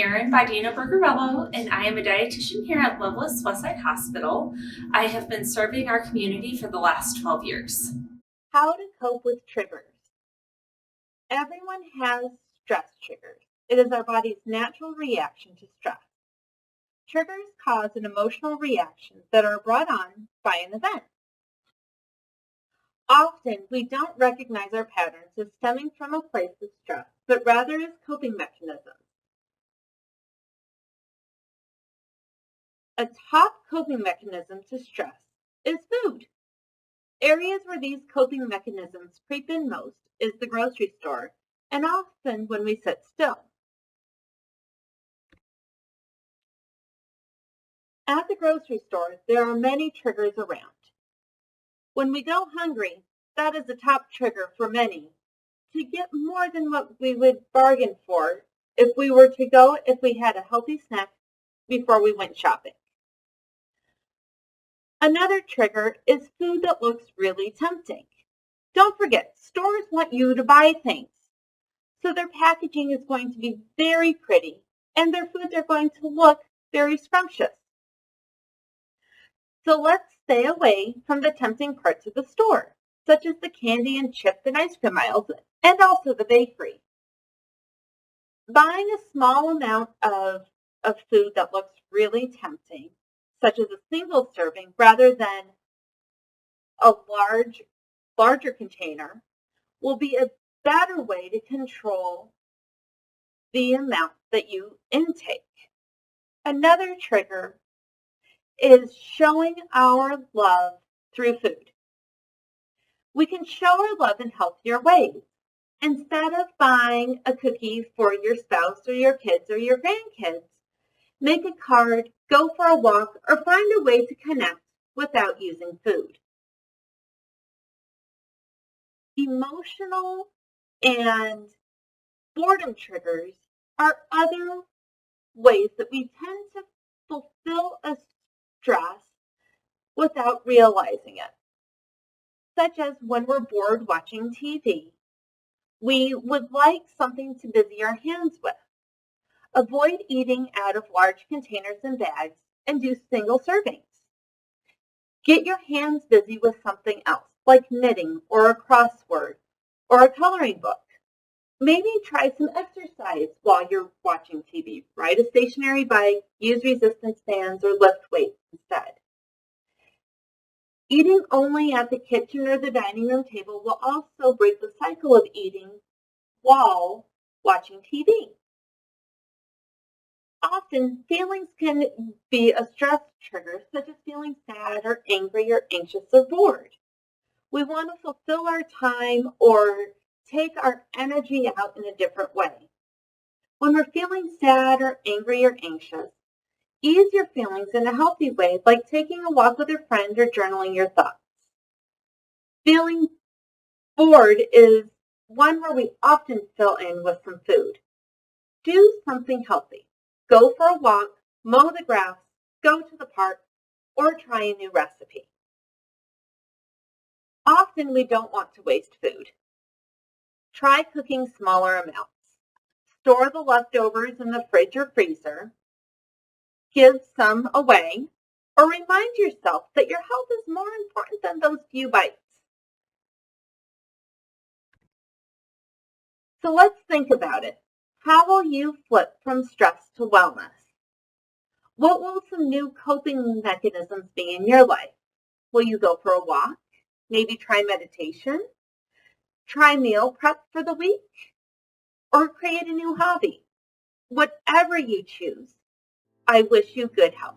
Erin Buadino-Burgarello, and I am a dietitian here at Lovelace Westside Hospital. I have been serving our community for the last 12 years. How to cope with triggers. Everyone has stress triggers. It is our body's natural reaction to stress. Triggers cause an emotional reaction that are brought on by an event. Often, we don't recognize our patterns as stemming from a place of stress, but rather as coping mechanisms. A top coping mechanism to stress is food. Areas where these coping mechanisms creep in most is the grocery store, and often when we sit still. At the grocery store, there are many triggers around. When we go hungry, that is a top trigger for many to get more than what we would bargain for if we had a healthy snack before we went shopping. Another trigger is food that looks really tempting. Don't forget, stores want you to buy things. So their packaging is going to be very pretty and their foods are going to look very scrumptious. So let's stay away from the tempting parts of the store, such as the candy and chip and ice cream aisles, and also the bakery. Buying a small amount of food that looks really tempting, such as a single serving rather than a larger container, will be a better way to control the amount that you intake. Another trigger is showing our love through food. We can show our love in healthier ways. Instead of buying a cookie for your spouse or your kids or your grandkids, make a card, go for a walk, or find a way to connect without using food. Emotional and boredom triggers are other ways that we tend to fulfill a stress without realizing it, such as when we're bored watching TV. We would like something to busy our hands with. Avoid eating out of large containers and bags and do single servings. Get your hands busy with something else, like knitting or a crossword or a coloring book. Maybe try some exercise while you're watching TV. Ride a stationary bike, use resistance bands, or lift weights instead. Eating only at the kitchen or the dining room table will also break the cycle of eating while watching TV. Often, feelings can be a stress trigger, such as feeling sad or angry or anxious or bored. We want to fulfill our time or take our energy out in a different way. When we're feeling sad or angry or anxious, ease your feelings in a healthy way, like taking a walk with a friend or journaling your thoughts. Feeling bored is one where we often fill in with some food. Do something healthy. Go for a walk, mow the grass, go to the park, or try a new recipe. Often we don't want to waste food. Try cooking smaller amounts. Store the leftovers in the fridge or freezer. Give some away, or remind yourself that your health is more important than those few bites. So let's think about it. How will you flip from stress to wellness? What will some new coping mechanisms be in your life? Will you go for a walk? Maybe try meditation? Try meal prep for the week? Or create a new hobby? Whatever you choose, I wish you good health.